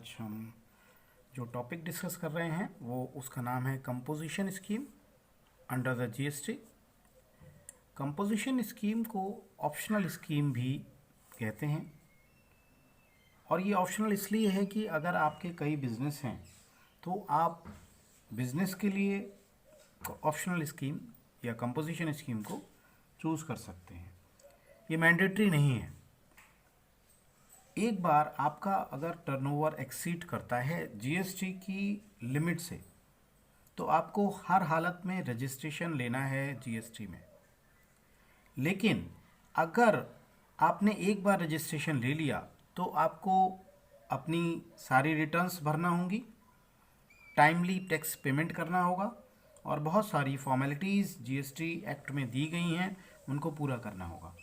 आज हम जो टॉपिक डिस्कस कर रहे हैं वो उसका नाम है composition scheme under the GST. Composition scheme को ऑप्शनल स्कीम भी कहते हैं और ये ऑप्शनल इसलिए है कि अगर आपके कई बिजनेस हैं तो आप बिजनेस के लिए ऑप्शनल स्कीम या कंपोजिशन स्कीम को चूज़ कर सकते हैं। ये मैंडेटरी नहीं है। एक बार आपका अगर टर्नओवर एक्सीड करता है जीएसटी की लिमिट से तो आपको हर हालत में रजिस्ट्रेशन लेना है जीएसटी में। लेकिन अगर आपने एक बार रजिस्ट्रेशन ले लिया तो आपको अपनी सारी रिटर्न्स भरना होंगी, टाइमली टैक्स पेमेंट करना होगा और बहुत सारी फॉर्मेलिटीज़ जीएसटी एक्ट में दी गई हैं उनको पूरा करना होगा।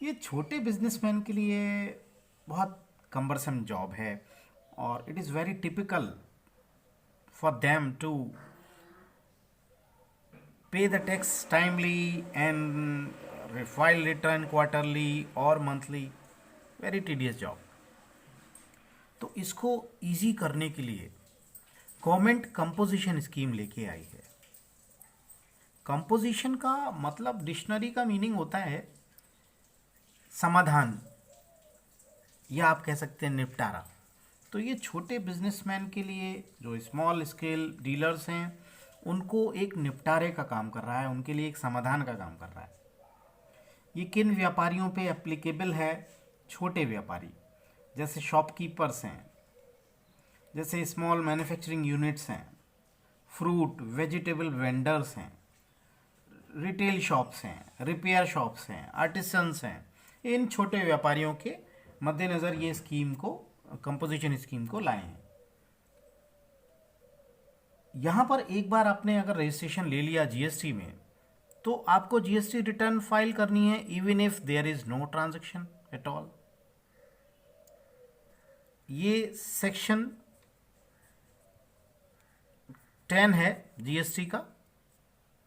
ये छोटे बिजनेसमैन के लिए बहुत कम्बरसम जॉब है और it is very typical for them to pay the tax timely and file return quarterly और मंथली। Very tedious job. तो इसको इजी करने के लिए गवर्नमेंट कंपोजिशन स्कीम लेके आई है। कंपोजिशन का मतलब डिक्शनरी का मीनिंग होता है समाधान या आप कह सकते हैं निपटारा। तो ये छोटे बिजनेसमैन के लिए जो स्मॉल स्केल डीलर्स हैं उनको एक निपटारे का काम कर रहा है, उनके लिए एक समाधान का काम कर रहा है। ये किन व्यापारियों पे एप्लीकेबल है? छोटे व्यापारी जैसे शॉपकीपर्स हैं, जैसे स्मॉल मैन्युफैक्चरिंग यूनिट्स हैं, फ्रूट वेजिटेबल वेंडर्स हैं, रिटेल शॉप्स हैं, रिपेयर शॉप्स हैं, आर्टिसंस हैं। इन छोटे व्यापारियों के मद्देनज़र ये स्कीम को कंपोजिशन स्कीम को लाए हैं। यहाँ पर एक बार आपने अगर रजिस्ट्रेशन ले लिया जीएसटी में तो आपको जीएसटी रिटर्न फाइल करनी है even if there is no transaction at all. ये सेक्शन 10 है जीएसटी का,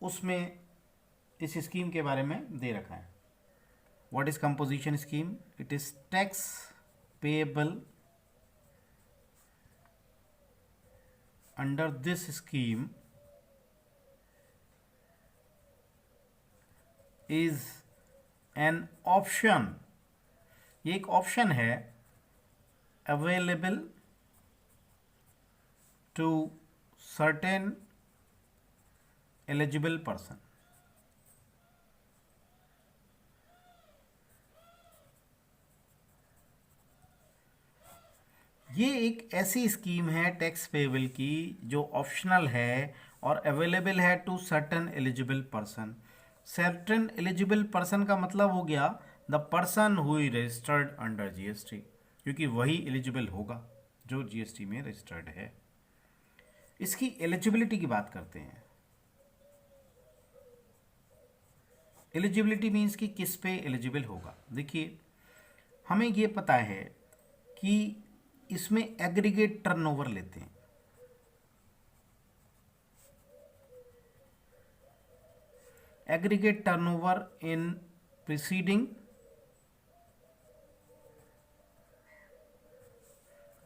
उसमें इस स्कीम के बारे में दे रखा है। What is composition scheme? It is tax payable under this scheme is an option। ये एक ऑप्शन है available to certain eligible person। ये एक ऐसी स्कीम है टैक्स पेएबल की जो ऑप्शनल है और अवेलेबल है to certain eligible person. Certain eligible person का मतलब हो गया the person who is registered under GST, क्योंकि वही एलिजिबल होगा जो जीएसटी में रजिस्टर्ड है। इसकी एलिजिबिलिटी की बात करते हैं। एलिजिबिलिटी मीन्स कि किस पे एलिजिबल होगा। देखिए, हमें ये पता है कि इसमें एग्रीगेट टर्नओवर लेते हैं। Aggregate turnover in preceding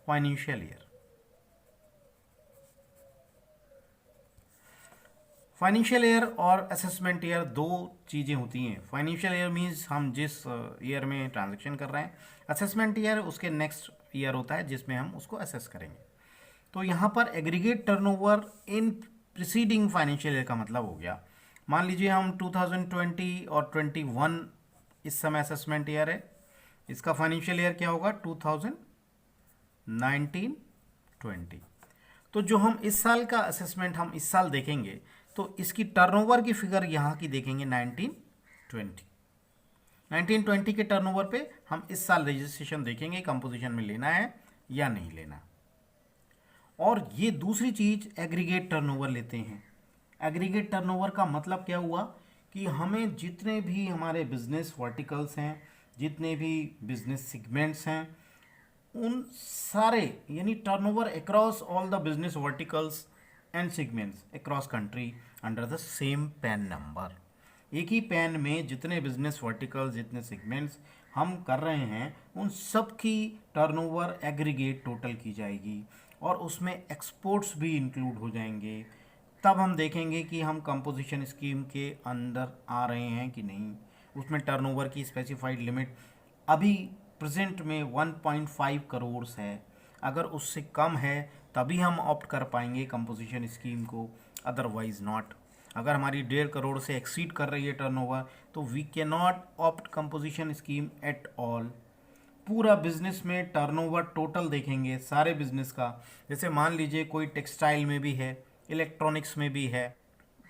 financial year. Financial year और असेसमेंट ईयर दो चीज़ें होती हैं। फाइनेंशियल ईयर मीन्स हम जिस ईयर में ट्रांजैक्शन कर रहे हैं, असेसमेंट ईयर उसके नेक्स्ट ईयर होता है जिसमें हम उसको असेस करेंगे। तो यहाँ पर aggregate turnover in preceding financial year का मतलब हो गया, मान लीजिए हम 2020 और 21 इस समय असेसमेंट ईयर है, इसका फाइनेंशियल ईयर क्या होगा? 2019-20। तो जो हम इस साल का असेसमेंट हम इस साल देखेंगे तो इसकी टर्नओवर की फिगर यहाँ की देखेंगे 1920 के टर्नओवर पे हम इस साल रजिस्ट्रेशन देखेंगे कंपोजिशन में लेना है या नहीं लेना। और ये दूसरी चीज एग्रीगेट टर्नओवर लेते हैं। एग्रीगेट टर्नओवर का मतलब क्या हुआ कि हमें जितने भी हमारे बिजनेस वर्टिकल्स हैं, जितने भी बिजनेस सेगमेंट्स हैं, उन सारे यानी turnover across all the business verticals and segments across country under the same pan number. एक ही पैन में जितने बिजनेस वर्टिकल्स, जितने सेगमेंट्स हम कर रहे हैं, उन सब की टर्नओवर एग्रीगेट टोटल की जाएगी और उसमें एक्सपोर्ट्स भी इंक्लूड हो जाएंगे। तब हम देखेंगे कि हम कंपोजिशन स्कीम के अंदर आ रहे हैं कि नहीं। उसमें टर्नओवर की स्पेसिफाइड लिमिट अभी प्रेजेंट में 1.5 करोड़ है। अगर उससे कम है तभी हम ऑप्ट कर पाएंगे कंपोजिशन स्कीम को, अदरवाइज नॉट। अगर हमारी 1.5 करोड़ से एक्सीड कर रही है टर्नओवर तो we can not opt composition scheme at all. पूरा बिजनेस में टर्नओवर टोटल देखेंगे सारे बिजनेस का। जैसे मान लीजिए कोई टेक्सटाइल में भी है, इलेक्ट्रॉनिक्स में भी है,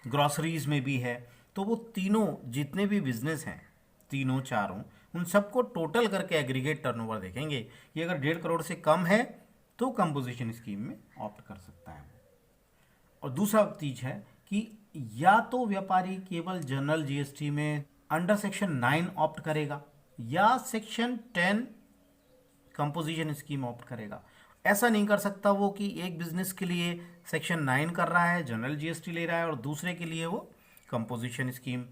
ग्रॉसरीज में भी है, तो वो तीनों जितने भी बिजनेस हैं, तीनों चारों, उन सबको टोटल करके एग्रीगेट टर्नओवर देखेंगे कि अगर 1.5 करोड़ से कम है तो कंपोजिशन स्कीम में ऑप्ट कर सकता है। और दूसरा चीज है कि या तो व्यापारी केवल जनरल जीएसटी में अंडर सेक्शन 9 ऑप्ट करेगा या सेक्शन 10 कंपोजिशन स्कीम ऑप्ट करेगा। ऐसा नहीं कर सकता वो कि एक बिजनेस के लिए सेक्शन 9 कर रहा है, जनरल जीएसटी ले रहा है, और दूसरे के लिए वो कंपोजिशन स्कीम,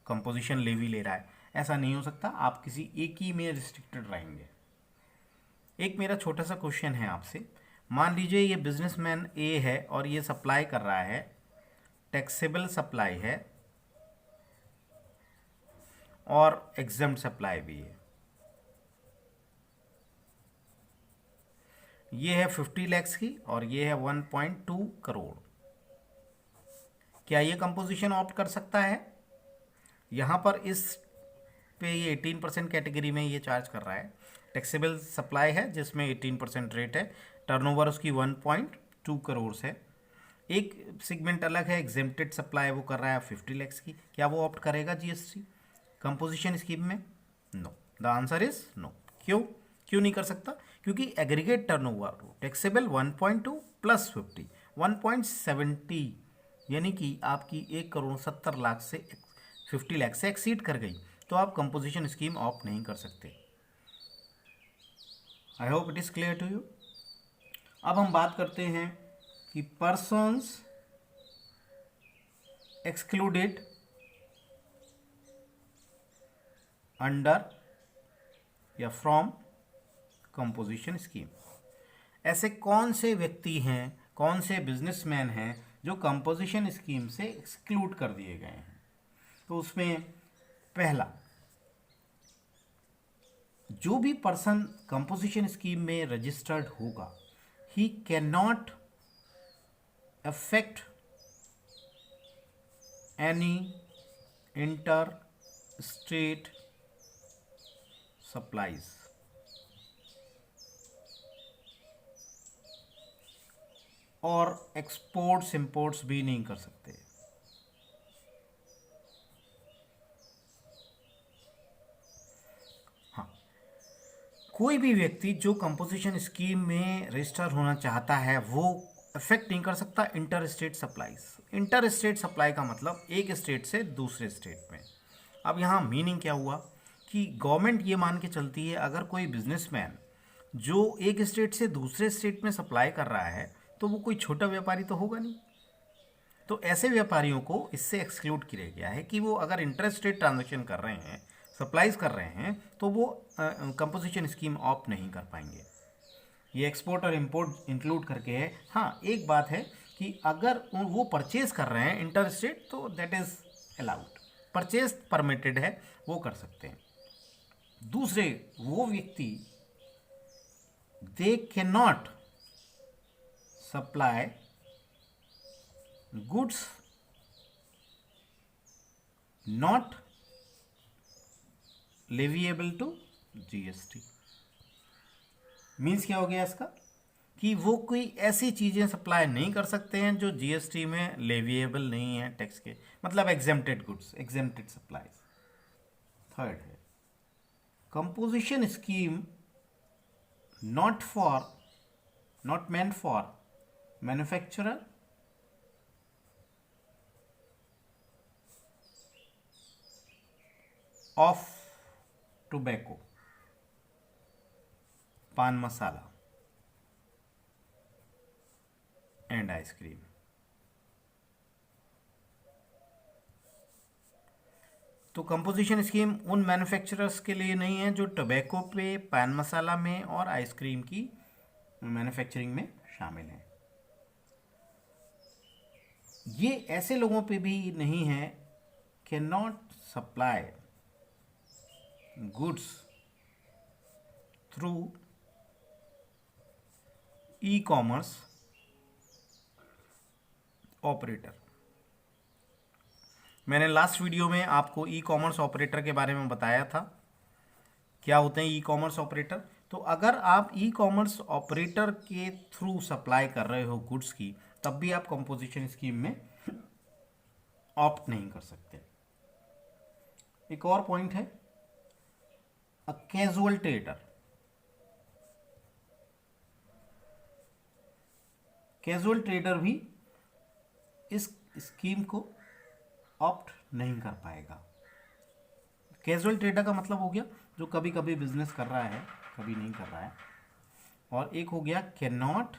कंपोजिशन लेवी ले रहा है। ऐसा नहीं हो सकता, आप किसी एक ही में रिस्ट्रिक्टेड रहेंगे। एक मेरा छोटा सा क्वेश्चन है आपसे। मान लीजिए ये बिजनेसमैन ए है और ये सप्लाई कर रहा है, टैक्सेबल सप्लाई है और एग्जम्प्ट सप्लाई भी है। ये है 50 लैक्स की और ये है 1.2 करोड़। क्या ये कंपोजिशन ऑप्ट कर सकता है? यहाँ पर इस पे ये 18% कैटेगरी में ये चार्ज कर रहा है। टैक्सेबल सप्लाई है जिसमें 18% रेट है, टर्नओवर उसकी 1.2 करोड़ है। एक सेगमेंट अलग है, एग्जेम्प्टेड सप्लाई, वो कर रहा है 50 लैक्स की। क्या वो ऑप्ट करेगा जीएसटी कंपोजिशन स्कीम में? No, the answer is no. क्यों नहीं कर सकता? क्योंकि एग्रीगेट टर्नओवर टैक्सेबल 1.2 प्लस 50 1.70, यानी कि आपकी 1,70,00,000 से 50 लाख से एक्सीड कर गई तो आप कंपोजिशन स्कीम ऑप्ट नहीं कर सकते। I hope it is clear to you. अब हम बात करते हैं कि पर्सन्स एक्सक्लूडेड अंडर या फ्रॉम कंपोजिशन स्कीम। ऐसे कौन से व्यक्ति हैं, कौन से बिजनेसमैन हैं जो कंपोजिशन स्कीम से एक्सक्लूड कर दिए गए हैं? तो उसमें पहला, जो भी पर्सन कंपोजिशन स्कीम में रजिस्टर्ड होगा, he can not affect any inter state supplies और एक्सपोर्ट्स इंपोर्ट्स भी नहीं कर सकते। हाँ, कोई भी व्यक्ति जो कंपोजिशन स्कीम में रजिस्टर होना चाहता है वो अफेक्ट नहीं कर सकता inter state supplies. Inter state supply का मतलब एक स्टेट से दूसरे स्टेट में। अब यहाँ मीनिंग क्या हुआ कि गवर्नमेंट ये मान के चलती है अगर कोई बिजनेसमैन जो एक स्टेट से दूसरे स्टेट में सप्लाई कर रहा है तो वो कोई छोटा व्यापारी तो होगा नहीं। तो ऐसे व्यापारियों को इससे एक्सक्लूड किया गया है कि वो अगर इंटर स्टेट ट्रांजेक्शन कर रहे हैं, सप्लाईज कर रहे हैं, तो वो कंपोजिशन स्कीम ऑप्ट नहीं कर पाएंगे। ये एक्सपोर्ट और इंपोर्ट इंक्लूड करके है। हाँ, एक बात है कि अगर वो परचेज कर रहे हैं इंटर स्टेट तो that is allowed, purchase permitted है, वो कर सकते हैं। दूसरे वो व्यक्ति they can not supply goods not leviable to GST. Means क्या हो गया इसका कि वो कोई ऐसी चीजें सप्लाई नहीं कर सकते हैं जो जीएसटी में लेविएबल नहीं है टैक्स के, मतलब exempted goods, exempted supplies. Third है composition scheme not meant for manufacturer of tobacco, paan masala and ice cream. तो कंपोजिशन स्कीम उन मैन्युफैक्चरर्स के लिए नहीं है जो टोबैको पे, पान मसाला में और आइसक्रीम की मैन्युफैक्चरिंग में शामिल हैं। ये ऐसे लोगों पे भी नहीं है, can not supply goods through e commerce operator. मैंने लास्ट वीडियो में आपको ई कॉमर्स ऑपरेटर के बारे में बताया था, क्या होते हैं ई कॉमर्स ऑपरेटर। तो अगर आप ई कॉमर्स ऑपरेटर के थ्रू सप्लाई कर रहे हो गुड्स की, तब भी आप कंपोजिशन स्कीम में ऑप्ट नहीं कर सकते। एक और पॉइंट है, a casual trader. Casual trader भी इस स्कीम को ऑप्ट नहीं कर पाएगा। कैजुअल ट्रेडर का मतलब हो गया जो कभी कभी बिजनेस कर रहा है, कभी नहीं कर रहा है। और एक हो गया can not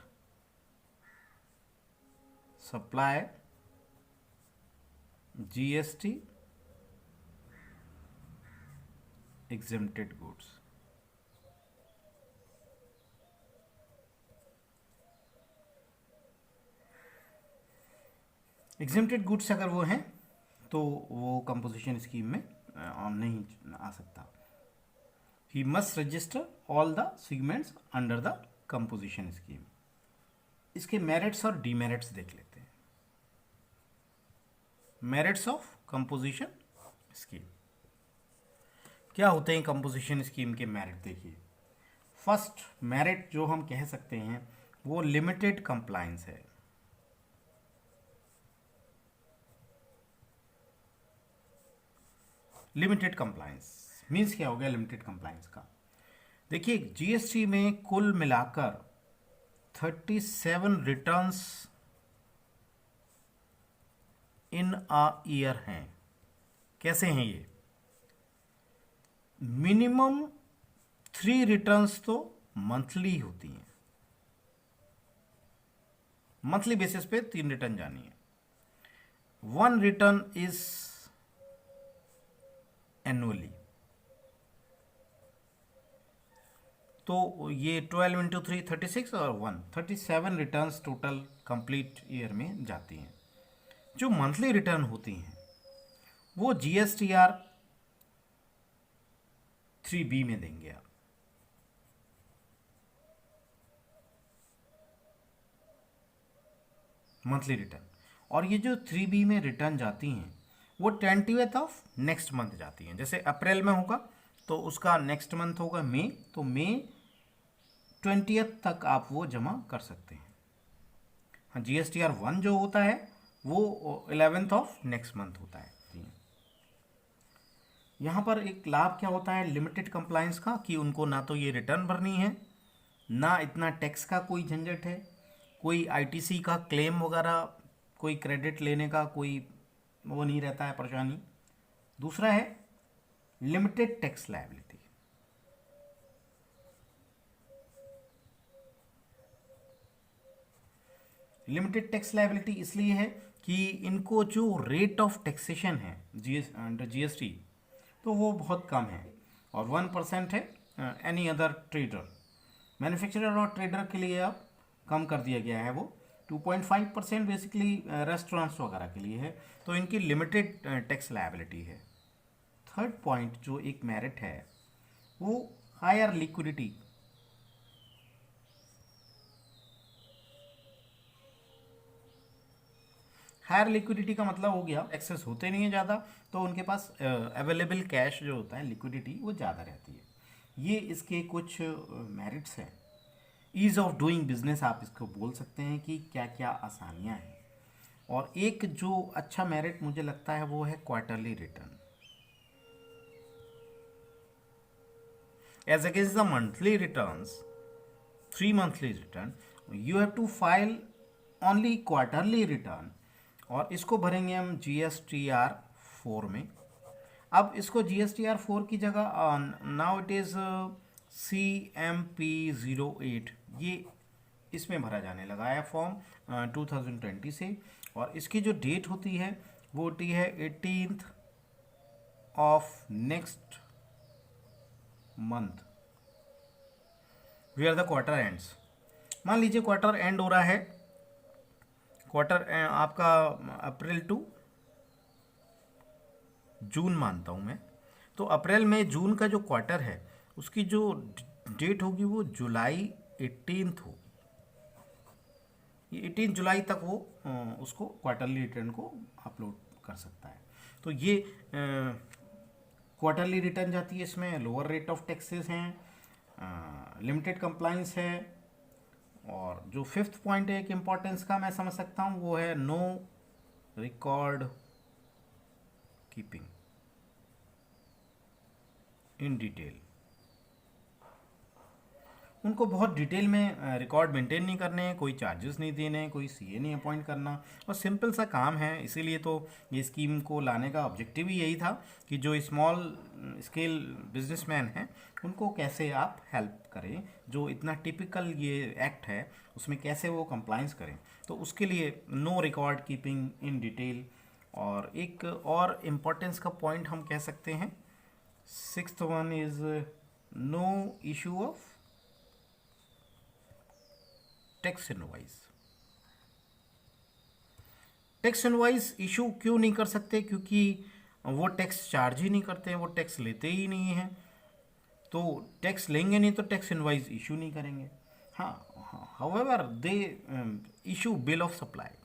supply GST exempted goods. Exempted goods अगर वो हैं तो वो कंपोजिशन स्कीम में नहीं आ सकता। He must register all the segments under the composition scheme. इसके मेरिट्स और डीमेरिट्स देख लेते हैं। मेरिट्स ऑफ कंपोजिशन स्कीम क्या होते हैं? कंपोजिशन स्कीम के मेरिट देखिए। फर्स्ट मेरिट जो हम कह सकते हैं वो लिमिटेड कंप्लायंस है। लिमिटेड कंप्लायंस मीन्स क्या हो गया लिमिटेड कंप्लायंस का? देखिए जीएसटी में कुल मिलाकर 37 रिटर्न्स इन अ ईयर हैं। कैसे हैं ये? मिनिमम 3 रिटर्न्स तो मंथली होती हैं, मंथली बेसिस पे 3 रिटर्न जानी है। 1 रिटर्न इज एनुअली। तो ये 12 इंटू 3 36 और 1 37 रिटर्न्स टोटल कंप्लीट ईयर में जाती हैं। जो मंथली रिटर्न होती हैं वो जीएसटीआर 3B में देंगे आप। मंथली रिटर्न, और ये जो 3B में रिटर्न जाती हैं वो 20th ऑफ नेक्स्ट मंथ जाती हैं। जैसे अप्रैल में होगा तो उसका नेक्स्ट मंथ होगा मई, तो मई 20th तक आप वो जमा कर सकते हैं। हाँ, जीएसटीआर 1 जो होता है वो 11th ऑफ नेक्स्ट मंथ होता है। यहाँ पर एक लाभ क्या होता है लिमिटेड कंप्लायंस का, कि उनको ना तो ये रिटर्न भरनी है, ना इतना टैक्स का कोई झंझट है, कोई आईटीसी का क्लेम वगैरह, कोई क्रेडिट लेने का कोई वो नहीं रहता है परेशानी। दूसरा है limited tax liability. Limited tax liability इसलिए है कि इनको जो रेट ऑफ टैक्सेशन है अंडर जीएसटी तो वो बहुत कम है, और 1% है एनी अदर ट्रेडर। मैन्युफैक्चरर और ट्रेडर के लिए अब कम कर दिया गया है, वो 2.5% बेसिकली रेस्टोरेंट्स वगैरह के लिए है। तो इनकी लिमिटेड टैक्स लायबिलिटी है। थर्ड पॉइंट जो एक मेरिट है वो हायर लिक्विडिटी। हायर लिक्विडिटी का मतलब हो गया एक्सेस होते नहीं है ज़्यादा, तो उनके पास अवेलेबल कैश जो होता है लिक्विडिटी वो ज़्यादा रहती है। ये इसके कुछ मेरिट्स हैं। ईज़ ऑफ डूइंग बिजनेस आप इसको बोल सकते हैं कि क्या क्या आसानियां हैं। और एक जो अच्छा मेरिट मुझे लगता है वो है quarterly return as against the monthly returns. 3 monthly return you have to file only quarterly return, और इसको भरेंगे हम GSTR 4 में। अब इसको GSTR 4 की जगह नाउ इट इज़ CMP08 ये इसमें भरा जाने लगा है फॉर्म 2020 से। और इसकी जो डेट होती है वो होती है 18 of next month where the quarter ends. मान लीजिए क्वार्टर एंड हो रहा है, क्वार्टर आपका अप्रैल टू जून मानता हूँ मैं, तो अप्रैल में जून का जो क्वार्टर है उसकी जो डेट होगी वो जुलाई 18 होगी। ये 18 जुलाई तक वो उसको क्वार्टरली रिटर्न को अपलोड कर सकता है। तो ये क्वार्टरली रिटर्न जाती है, इसमें लोअर रेट ऑफ टैक्सेस हैं, लिमिटेड कंप्लाइंस है, और जो फिफ्थ पॉइंट है एक इम्पॉर्टेंस का मैं समझ सकता हूँ वो है no record keeping in detail. उनको बहुत डिटेल में रिकॉर्ड मेंटेन नहीं करने हैं, कोई चार्जेस नहीं देने, कोई सीए नहीं अपॉइंट करना, और सिंपल सा काम है। इसीलिए तो ये स्कीम को लाने का ऑब्जेक्टिव ही यही था कि जो स्मॉल स्केल बिजनेसमैन हैं उनको कैसे आप हेल्प करें, जो इतना टिपिकल ये एक्ट है उसमें कैसे वो कंप्लाइंस करें। तो उसके लिए no record keeping in detail. और एक और इम्पोर्टेंस का पॉइंट हम कह सकते हैं, sixth one is no issue of tax invoice. Tax invoice issue क्यों नहीं कर सकते? क्योंकि वो टैक्स चार्ज ही नहीं करते हैं, वो टैक्स लेते ही नहीं हैं, तो टैक्स लेंगे नहीं तो टैक्स इनवॉइस इशू नहीं करेंगे। हाँ, however they issue bill of supply.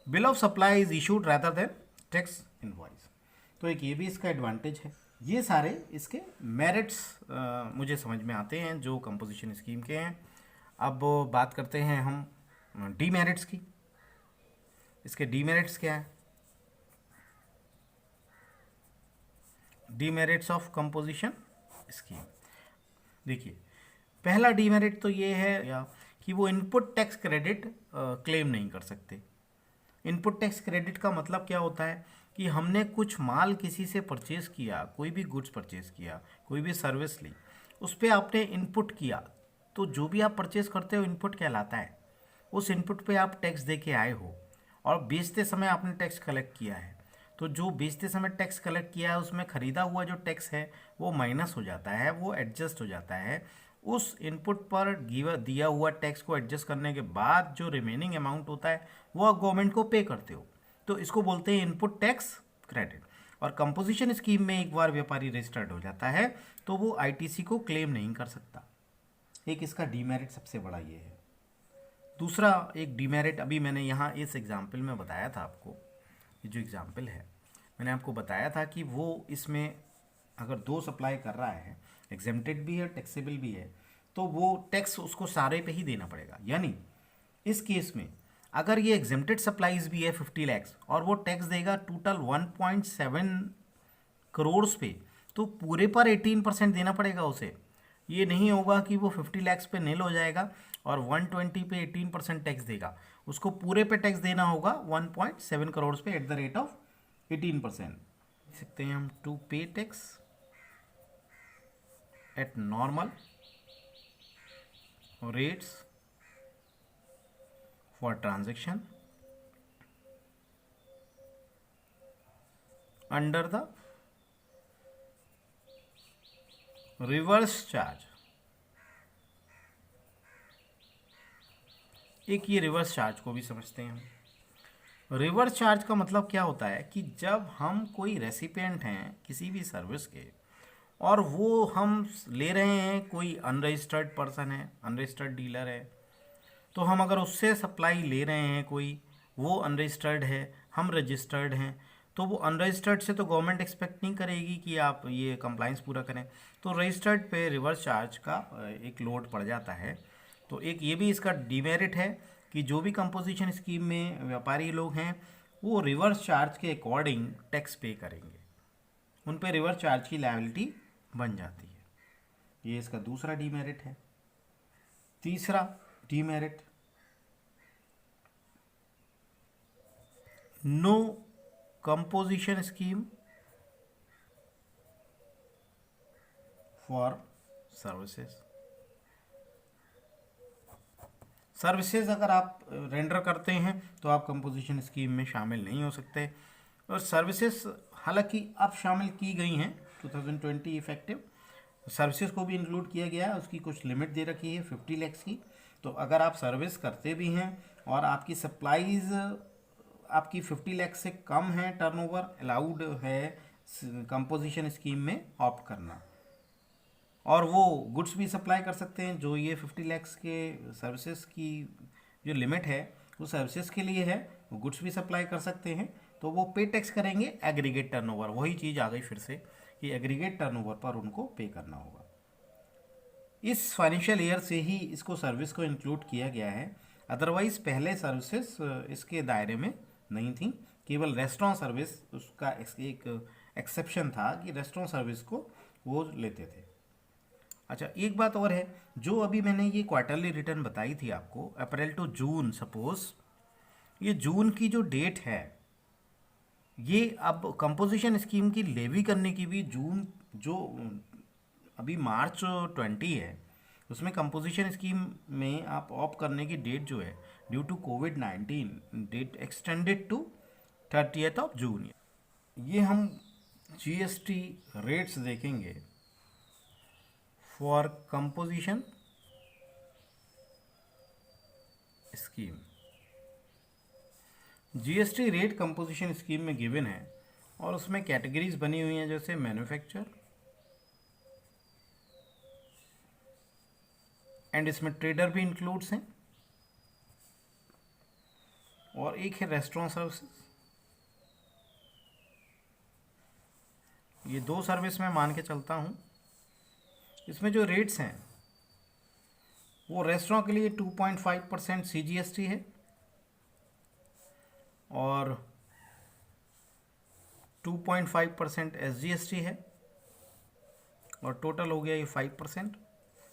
Bill of supply is issued rather than tax invoice. तो एक ये भी इसका एडवांटेज है। ये सारे इसके मेरिट्स मुझे समझ में आते हैं जो कंपोजिशन स्कीम के हैं। अब बात करते हैं हम डीमेरिट्स की। इसके डीमेरिट्स क्या है? Demerits of composition scheme. देखिए, पहला डीमेरिट तो ये है या कि वो इनपुट टैक्स क्रेडिट क्लेम नहीं कर सकते। इनपुट टैक्स क्रेडिट का मतलब क्या होता है कि हमने कुछ माल किसी से परचेज किया, कोई भी गुड्स परचेज किया, कोई भी सर्विस ली, उस पर आपने इनपुट किया, तो जो भी आप परचेज करते हो इनपुट कहलाता है। उस इनपुट पे आप टैक्स दे के आए हो और बेचते समय आपने टैक्स कलेक्ट किया है, तो जो बेचते समय टैक्स कलेक्ट किया है उसमें ख़रीदा हुआ जो टैक्स है वो माइनस हो जाता है, वो एडजस्ट हो जाता है। उस इनपुट पर दिया हुआ टैक्स को एडजस्ट करने के बाद जो रिमेनिंग अमाउंट होता है वो आप गवर्नमेंट को पे करते हो, तो इसको बोलते हैं इनपुट टैक्स क्रेडिट। और कंपोजिशन स्कीम में एक बार व्यापारी रजिस्टर्ड हो जाता है तो वो आईटीसी को क्लेम नहीं कर सकता। एक इसका डीमेरिट सबसे बड़ा ये है। दूसरा एक डीमेरिट अभी मैंने यहाँ इस एग्जाम्पल में बताया था आपको, ये जो एग्जाम्पल है मैंने आपको बताया था कि वो इसमें अगर दो सप्लाई कर रहा है, एग्जेम्प्टेड भी है टैक्सेबल भी है, तो वो टैक्स उसको सारे पे ही देना पड़ेगा। यानी इस केस में अगर ये एग्जेम्प्टेड सप्लाईज भी है 50 लैक्स और वो टैक्स देगा टोटल 1.7 करोड़ पे, तो पूरे पर 18% देना पड़ेगा उसे। ये नहीं होगा कि वो 50 लैक्स पे नील हो जाएगा और 120 पे 18% टैक्स देगा, उसको पूरे पे टैक्स देना होगा 1.7 करोड़ पे एट द रेट ऑफ 18%। सकते हैं हम टू पे tax at normal rates for transaction under the reverse charge। एक ये रिवर्स चार्ज को भी समझते हैं हम। रिवर्स चार्ज का मतलब क्या होता है कि जब हम कोई रेसिपिएंट हैं किसी भी सर्विस के और वो हम ले रहे हैं, कोई अनरजिस्टर्ड पर्सन है, अनरजिस्टर्ड डीलर है, तो हम अगर उससे सप्लाई ले रहे हैं, कोई वो अनरजिस्टर्ड है, हम रजिस्टर्ड हैं, तो वो अनरजिस्टर्ड से तो गवर्नमेंट एक्सपेक्ट नहीं करेगी कि आप ये कंप्लाइंस पूरा करें, तो रजिस्टर्ड पे रिवर्स चार्ज का एक लोड पड़ जाता है। तो एक ये भी इसका डीमेरिट है कि जो भी कंपोजिशन स्कीम में व्यापारी लोग हैं वो रिवर्स चार्ज के अकॉर्डिंग टैक्स पे करेंगे, उन पे रिवर्स चार्ज की लायबिलिटी बन जाती है। ये इसका दूसरा डीमेरिट है। तीसरा demerit, no composition scheme for services. Services अगर आप रेंडर करते हैं तो आप कंपोजिशन स्कीम में शामिल नहीं हो सकते। और सर्विसेज हालांकि अब शामिल की गई हैं 2020 इफेक्टिव, सर्विसेज को भी इंक्लूड किया गया है, उसकी कुछ लिमिट दे रखी है 50 लाख की। तो अगर आप सर्विस करते भी हैं और आपकी सप्लाईज आपकी 50 लाख से कम है टर्नओवर, अलाउड है कंपोजिशन स्कीम में ऑप्ट करना। और वो गुड्स भी सप्लाई कर सकते हैं जो ये 50 लैक्स के सर्विसेज की जो लिमिट है वो सर्विसेज के लिए है, वो गुड्स भी सप्लाई कर सकते हैं। तो वो पे टैक्स करेंगे एग्रीगेट टर्नओवर, वही चीज़ आ गई फिर से कि एग्रीगेट टर्नओवर पर उनको पे करना होगा। इस फाइनेंशियल ईयर से ही इसको सर्विस को इंक्लूड किया गया है, अदरवाइज पहले सर्विसेज इसके दायरे में नहीं थी। केवल रेस्टोरेंट सर्विस उसका एक एक्सेप्शन था कि रेस्टोरेंट सर्विस को वो लेते थे। अच्छा, एक बात और है, जो अभी मैंने ये क्वार्टरली रिटर्न बताई थी आपको अप्रैल टू जून, सपोज ये जून की जो डेट है, ये अब कंपोजिशन स्कीम की लेवी करने की भी जून जो अभी मार्च 20 है उसमें कंपोजिशन स्कीम में आप ऑप्ट करने की डेट जो है ड्यू टू कोविड-19 date extended to 30th of June. ये हम जीएसटी रेट्स देखेंगे for composition scheme. GST rate composition scheme में गिवन है और उसमें कैटेगरीज बनी हुई हैं जैसे मैन्युफैक्चर, एंड इसमें ट्रेडर भी इंक्लूड्स हैं, और एक है रेस्टोरेंट सर्विसेज। ये दो सर्विस मैं मान के चलता हूँ। इसमें जो रेट्स हैं वो रेस्टोरेंट के लिए 2.5% CGST है और 2.5% SGST है, और टोटल हो गया ये 5%।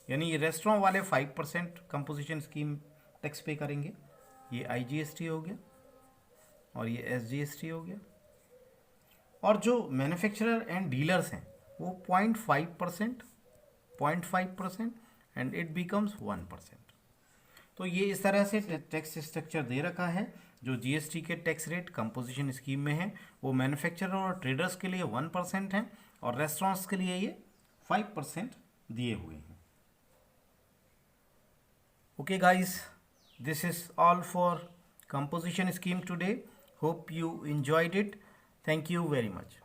यानी ये रेस्टोरेंट वाले 5% कंपोजिशन स्कीम टैक्स पे करेंगे, ये IGST हो गया और ये SGST हो गया। और जो मैन्युफैक्चरर एंड डीलर्स हैं वो 0.5% एंड इट बिकम्स 1%। तो ये इस तरह से टैक्स स्ट्रक्चर दे रखा है। जो जीएसटी के टैक्स रेट कंपोजिशन स्कीम में है वो मैन्युफैक्चरर और ट्रेडर्स के लिए 1% है और रेस्टोरेंट्स के लिए ये 5% दिए हुए हैं। Okay guys, this is all for composition scheme today. Hope you enjoyed it. Thank you very much.